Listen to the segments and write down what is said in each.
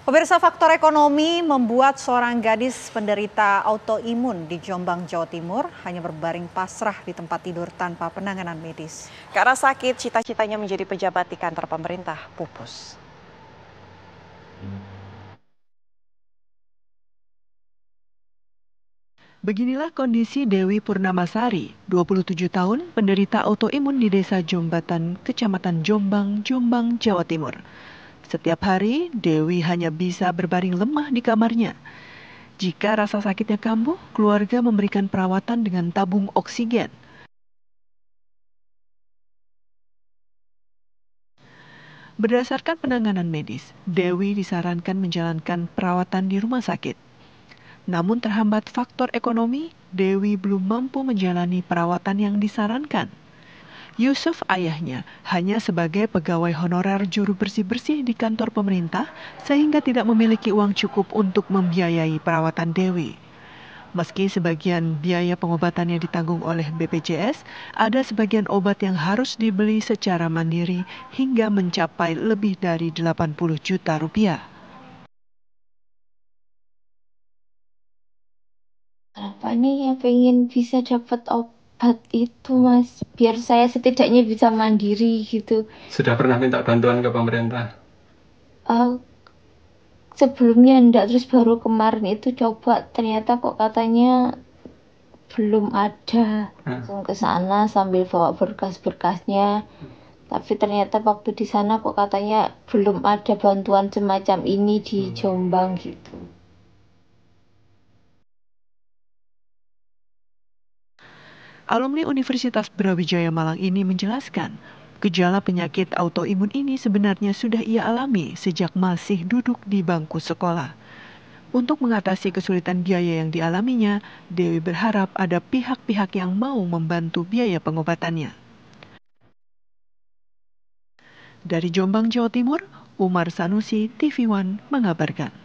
Pemirsa, faktor ekonomi membuat seorang gadis penderita autoimun di Jombang, Jawa Timur hanya berbaring pasrah di tempat tidur tanpa penanganan medis. Karena sakit, cita-citanya menjadi pejabat di kantor pemerintah pupus. Beginilah kondisi Dewi Purnamasari, 27 tahun, penderita autoimun di Desa Jombatan, Kecamatan Jombang, Jombang, Jawa Timur. Setiap hari, Dewi hanya bisa berbaring lemah di kamarnya. Jika rasa sakitnya kambuh, keluarga memberikan perawatan dengan tabung oksigen. Berdasarkan penanganan medis, Dewi disarankan menjalankan perawatan di rumah sakit. Namun terhambat faktor ekonomi, Dewi belum mampu menjalani perawatan yang disarankan. Yusuf, ayahnya, hanya sebagai pegawai honorer juru bersih-bersih di kantor pemerintah sehingga tidak memiliki uang cukup untuk membiayai perawatan Dewi. Meski sebagian biaya pengobatannya ditanggung oleh BPJS, ada sebagian obat yang harus dibeli secara mandiri hingga mencapai lebih dari 80 juta rupiah. Apa nih yang pengen bisa dapat obat itu, Mas? Biar saya setidaknya bisa mandiri gitu. Sudah pernah minta bantuan ke pemerintah? Eh, Sebelumnya enggak, terus baru kemarin itu coba, ternyata kok katanya belum ada. Langsung ke sana sambil bawa berkas-berkasnya. Tapi ternyata waktu di sana kok katanya belum ada bantuan semacam ini di Jombang gitu. Alumni Universitas Brawijaya Malang ini menjelaskan, gejala penyakit autoimun ini sebenarnya sudah ia alami sejak masih duduk di bangku sekolah. Untuk mengatasi kesulitan biaya yang dialaminya, Dewi berharap ada pihak-pihak yang mau membantu biaya pengobatannya. Dari Jombang, Jawa Timur, Umar Sanusi, TV One mengabarkan.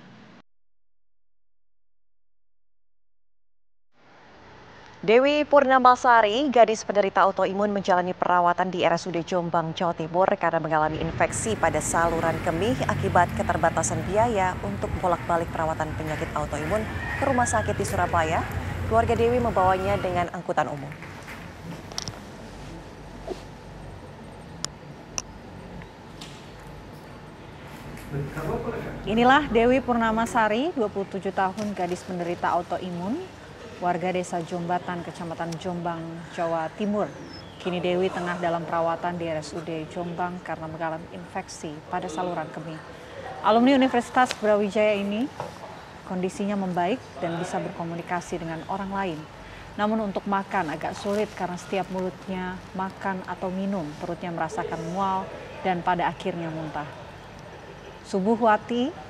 Dewi Purnamasari, gadis penderita autoimun menjalani perawatan di RSUD Jombang, Jawa Timur karena mengalami infeksi pada saluran kemih akibat keterbatasan biaya untuk bolak-balik perawatan penyakit autoimun ke rumah sakit di Surabaya. Keluarga Dewi membawanya dengan angkutan umum. Inilah Dewi Purnamasari, 27 tahun, gadis penderita autoimun, warga desa Jombatan, Kecamatan Jombang, Jawa Timur. Kini Dewi tengah dalam perawatan di RSUD Jombang karena mengalami infeksi pada saluran kemih. Alumni Universitas Brawijaya ini kondisinya membaik dan bisa berkomunikasi dengan orang lain. Namun untuk makan agak sulit karena setiap mulutnya makan atau minum, perutnya merasakan mual dan pada akhirnya muntah. Subuhwati,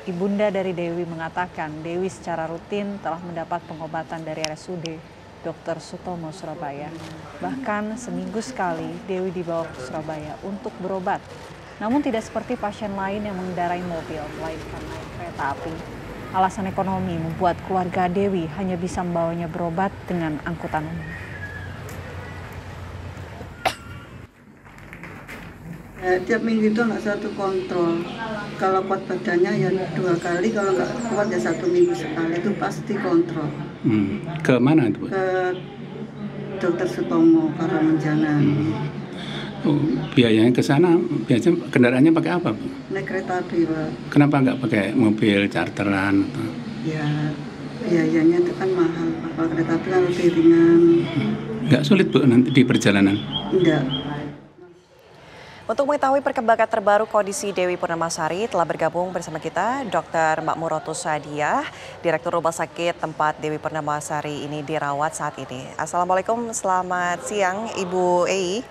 ibunda dari Dewi, mengatakan Dewi secara rutin telah mendapat pengobatan dari RSUD Dr. Sutomo Surabaya. Bahkan seminggu sekali Dewi dibawa ke Surabaya untuk berobat. Namun tidak seperti pasien lain yang mengendarai mobil, melainkan naik kereta api. Alasan ekonomi membuat keluarga Dewi hanya bisa membawanya berobat dengan angkutan umum. Tiap minggu itu anak satu kontrol. Kalau kuat badannya ya 2 kali, kalau nggak kuat ya 1 minggu sekali, itu pasti kontrol. Ke mana itu? Ke Dr. Sutomo Karangmenjana. Oh, biayanya ke sana, biasanya kendaraannya pakai apa, Bu? Naik kereta api, Pak. Kenapa nggak pakai mobil charteran? Ya, biayanya itu kan mahal, Pak. Kalau kereta api kan lebih ringan. Nggak sulit, Bu, nanti di perjalanan? Enggak. Untuk mengetahui perkembangan terbaru kondisi Dewi Purnamasari telah bergabung bersama kita Dr. Makmurotus Sadiah, Direktur Rumah Sakit tempat Dewi Purnamasari ini dirawat saat ini. Assalamualaikum, selamat siang Ibu Ei.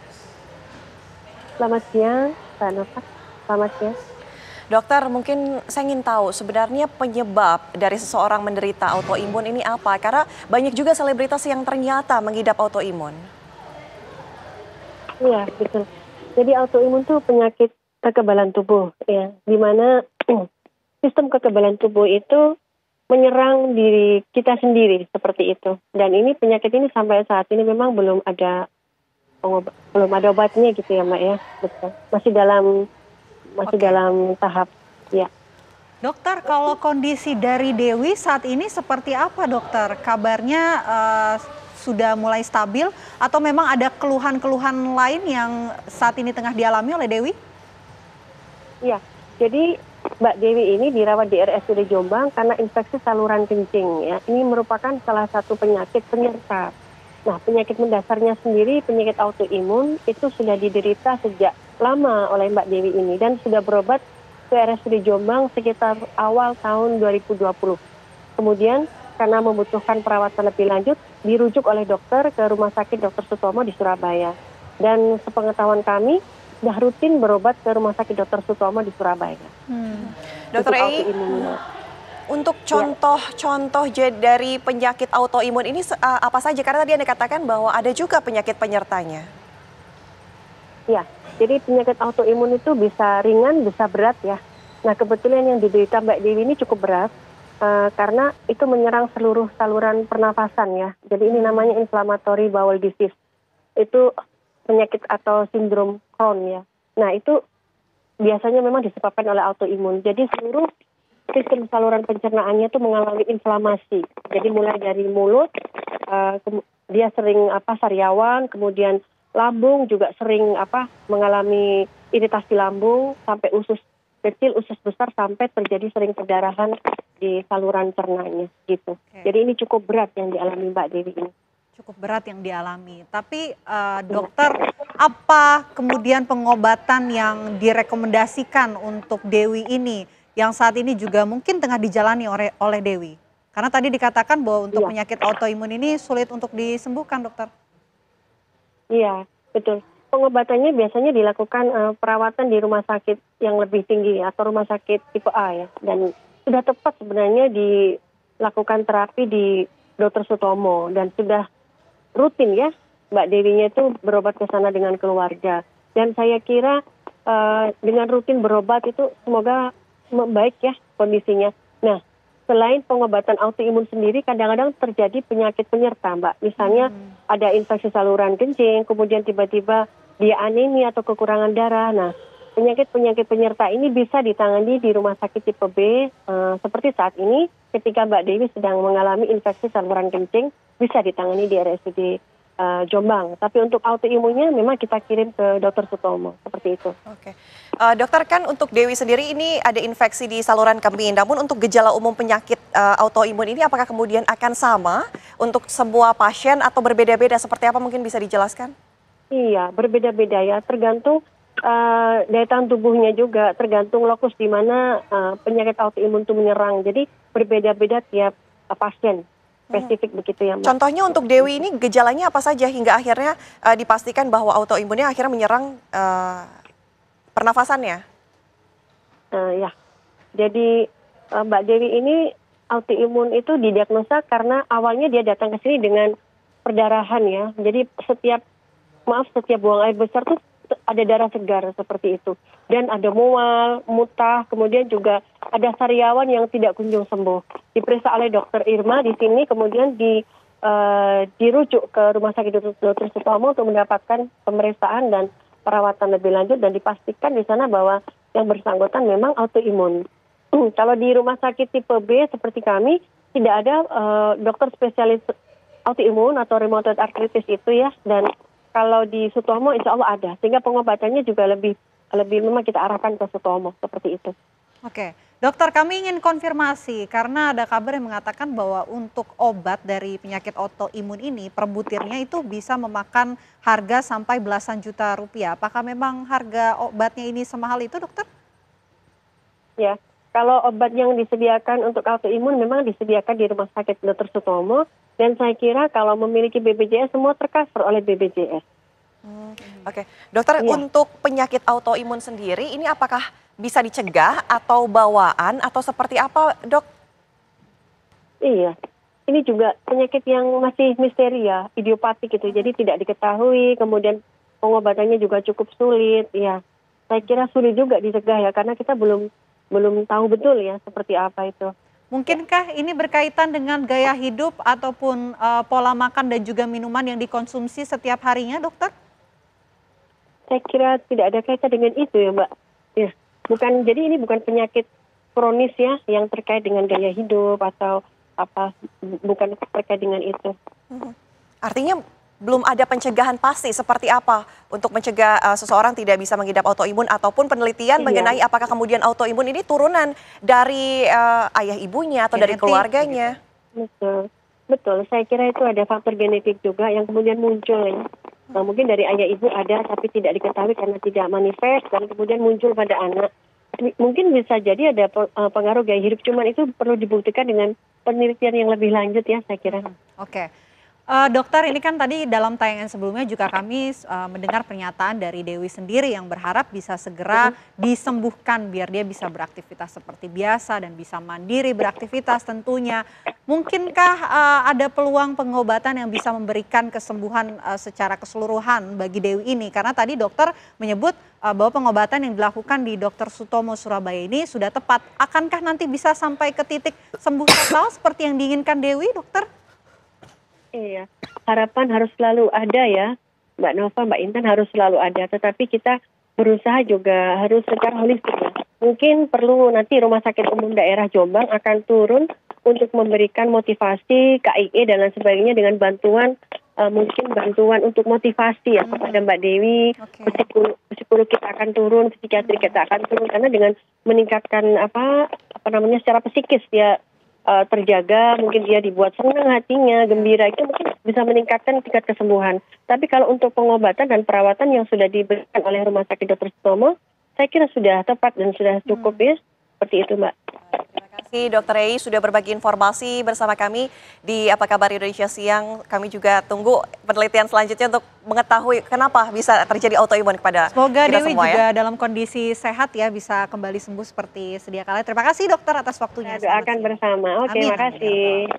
Selamat siang, Pak Nova. Selamat siang. Dokter, mungkin saya ingin tahu sebenarnya penyebab dari seseorang menderita autoimun ini apa? Karena banyak juga selebritas yang ternyata mengidap autoimun. Iya, betul. Jadi autoimun itu penyakit kekebalan tubuh, ya, di mana sistem kekebalan tubuh itu menyerang diri kita sendiri seperti itu. Dan ini penyakit ini sampai saat ini memang belum ada obatnya gitu ya, Mbak ya. Betul. Masih dalam masih Oke. dalam tahap ya. Dokter, kalau kondisi dari Dewi saat ini seperti apa dokter? Kabarnya sudah mulai stabil atau memang ada keluhan-keluhan lain yang saat ini tengah dialami oleh Dewi? Iya, jadi Mbak Dewi ini dirawat di RSUD Jombang karena infeksi saluran kencing ya. Ini merupakan salah satu penyakit penyerta. Nah, penyakit mendasarnya sendiri, penyakit autoimun itu sudah diderita sejak lama oleh Mbak Dewi ini dan sudah berobat ke RSUD Jombang sekitar awal tahun 2020. Kemudian karena membutuhkan perawatan lebih lanjut, dirujuk oleh dokter ke Rumah Sakit Dr. Sutomo di Surabaya. Dan sepengetahuan kami, sudah rutin berobat ke Rumah Sakit Dr. Sutomo di Surabaya. Dokter Untuk Ei, autoimunnya. untuk contoh-contoh dari penyakit autoimun ini apa saja? Karena tadi Anda katakan bahwa ada juga penyakit penyertanya. Ya, jadi penyakit autoimun itu bisa ringan, bisa berat ya. Nah, kebetulan yang diderita Mbak Dewi ini cukup berat karena itu menyerang seluruh saluran pernafasan ya. Jadi ini namanya inflammatory bowel disease. Itu penyakit atau sindrom Crohn ya. Nah, itu biasanya memang disebabkan oleh autoimun. Jadi seluruh sistem saluran pencernaannya itu mengalami inflamasi. Jadi mulai dari mulut, dia sering sariawan, kemudian lambung juga sering mengalami iritasi lambung, sampai usus kecil, usus besar, sampai terjadi sering perdarahan di saluran cernanya gitu. Oke. Jadi ini cukup berat yang dialami Mbak Dewi ini. Cukup berat yang dialami. Tapi dokter, apa kemudian pengobatan yang direkomendasikan untuk Dewi ini yang saat ini juga mungkin tengah dijalani oleh Dewi? Karena tadi dikatakan bahwa untuk Iya. penyakit autoimun ini sulit untuk disembuhkan, dokter. Iya, betul. Pengobatannya biasanya dilakukan perawatan di rumah sakit yang lebih tinggi atau rumah sakit tipe A ya. Dan sudah tepat sebenarnya dilakukan terapi di Dr. Sutomo dan sudah rutin ya Mbak Dewinya itu berobat ke sana dengan keluarga. Dan saya kira dengan rutin berobat itu semoga membaik ya kondisinya. Nah, selain pengobatan autoimun sendiri, kadang-kadang terjadi penyakit penyerta, Mbak. Misalnya ada infeksi saluran kencing, kemudian tiba-tiba dia anemia atau kekurangan darah. Nah, penyakit-penyakit penyerta ini bisa ditangani di rumah sakit tipe B, seperti saat ini ketika Mbak Dewi sedang mengalami infeksi saluran kencing, bisa ditangani di RSUD Jombang. Tapi untuk autoimunnya memang kita kirim ke Dr. Sutomo, seperti itu. Oke. Dokter, kan untuk Dewi sendiri ini ada infeksi di saluran kemih. Namun untuk gejala umum penyakit autoimun ini apakah kemudian akan sama untuk semua pasien atau berbeda-beda? Seperti apa mungkin bisa dijelaskan? Iya, berbeda-beda ya. Tergantung daya tahan tubuhnya juga, tergantung lokus di mana penyakit autoimun itu menyerang. Jadi berbeda-beda tiap pasien. Spesifik begitu ya, Mbak. Contohnya untuk Dewi ini gejalanya apa saja hingga akhirnya dipastikan bahwa autoimunnya akhirnya menyerang pernafasannya? Ya, jadi Mbak Dewi ini autoimun itu didiagnosa karena awalnya dia datang ke sini dengan perdarahan ya. Jadi setiap buang air besar tuh ada darah segar seperti itu. Dan ada mual, mutah, kemudian juga ada sariawan yang tidak kunjung sembuh. Diperiksa oleh dokter Irma di sini, kemudian dirujuk ke Rumah Sakit Dr. Sutomo untuk mendapatkan pemeriksaan dan perawatan lebih lanjut dan dipastikan di sana bahwa yang bersangkutan memang autoimun. Kalau di rumah sakit tipe B seperti kami, tidak ada dokter spesialis autoimun atau rheumatoid arthritis itu ya, dan kalau di Sutomo insya Allah ada, sehingga pengobatannya juga lebih memang kita arahkan ke Sutomo, seperti itu. Oke, dokter, kami ingin konfirmasi karena ada kabar yang mengatakan bahwa untuk obat dari penyakit autoimun ini per butirnya itu bisa memakan harga sampai belasan juta rupiah. Apakah memang harga obatnya ini semahal itu, dokter? Ya, kalau obat yang disediakan untuk autoimun memang disediakan di Rumah Sakit Dr. Sutomo, dan saya kira kalau memiliki BPJS semua tercover oleh BPJS. Oke, dokter, Iya. untuk penyakit autoimun sendiri ini apakah bisa dicegah atau bawaan atau seperti apa, dok? Iya, ini juga penyakit yang masih misteri ya, idiopatik gitu, jadi tidak diketahui, kemudian pengobatannya juga cukup sulit. Ya, saya kira sulit juga dicegah ya, karena kita belum tahu betul ya seperti apa itu. Mungkinkah ini berkaitan dengan gaya hidup ataupun pola makan dan juga minuman yang dikonsumsi setiap harinya, dokter? Saya kira tidak ada kaitan dengan itu ya, Mbak. Ya, Jadi ini bukan penyakit kronis ya yang terkait dengan gaya hidup atau apa, bukan terkait dengan itu. Artinya belum ada pencegahan pasti seperti apa untuk mencegah seseorang tidak bisa mengidap autoimun ataupun penelitian mengenai apakah kemudian autoimun ini turunan dari ayah ibunya atau dari keluarganya. Betul. Saya kira itu ada faktor genetik juga yang kemudian muncul ya. Nah, mungkin dari ayah ibu ada tapi tidak diketahui karena tidak manifest dan kemudian muncul pada anak. Mungkin bisa jadi ada pengaruh gaya hidup, cuman itu perlu dibuktikan dengan penelitian yang lebih lanjut ya saya kira. Oke. Dokter, ini kan tadi dalam tayangan sebelumnya juga kami mendengar pernyataan dari Dewi sendiri yang berharap bisa segera disembuhkan biar dia bisa beraktivitas seperti biasa dan bisa mandiri beraktivitas tentunya. Mungkinkah ada peluang pengobatan yang bisa memberikan kesembuhan secara keseluruhan bagi Dewi ini? Karena tadi dokter menyebut bahwa pengobatan yang dilakukan di Dr. Sutomo Surabaya ini sudah tepat. Akankah nanti bisa sampai ke titik sembuh total seperti yang diinginkan Dewi, dokter? Iya, harapan harus selalu ada ya, Mbak Nova, Mbak Intan, harus selalu ada. Tetapi kita berusaha juga harus secara holistik. Mungkin perlu nanti Rumah Sakit Umum Daerah Jombang akan turun untuk memberikan motivasi, KIE dan lain sebagainya dengan bantuan, mungkin bantuan untuk motivasi ya kepada Mbak Dewi. Psikolog kita akan turun, psikiatri kita akan turun, karena dengan meningkatkan secara psikis dia terjaga, mungkin dia dibuat senang hatinya, gembira, itu mungkin bisa meningkatkan tingkat kesembuhan. Tapi kalau untuk pengobatan dan perawatan yang sudah diberikan oleh Rumah Sakit Dr. Sutomo, saya kira sudah tepat dan sudah cukup ya, seperti itu Mbak. Terima kasih Dr. Rei sudah berbagi informasi bersama kami di Apa Kabar Indonesia Siang. Kami juga tunggu penelitian selanjutnya untuk mengetahui kenapa bisa terjadi autoimun kepada Semoga kita Dewi semua juga ya. dalam kondisi sehat ya, bisa kembali sembuh seperti sedia kala. Terima kasih dokter atas waktunya. Saya doakan bersama. Oke, terima kasih.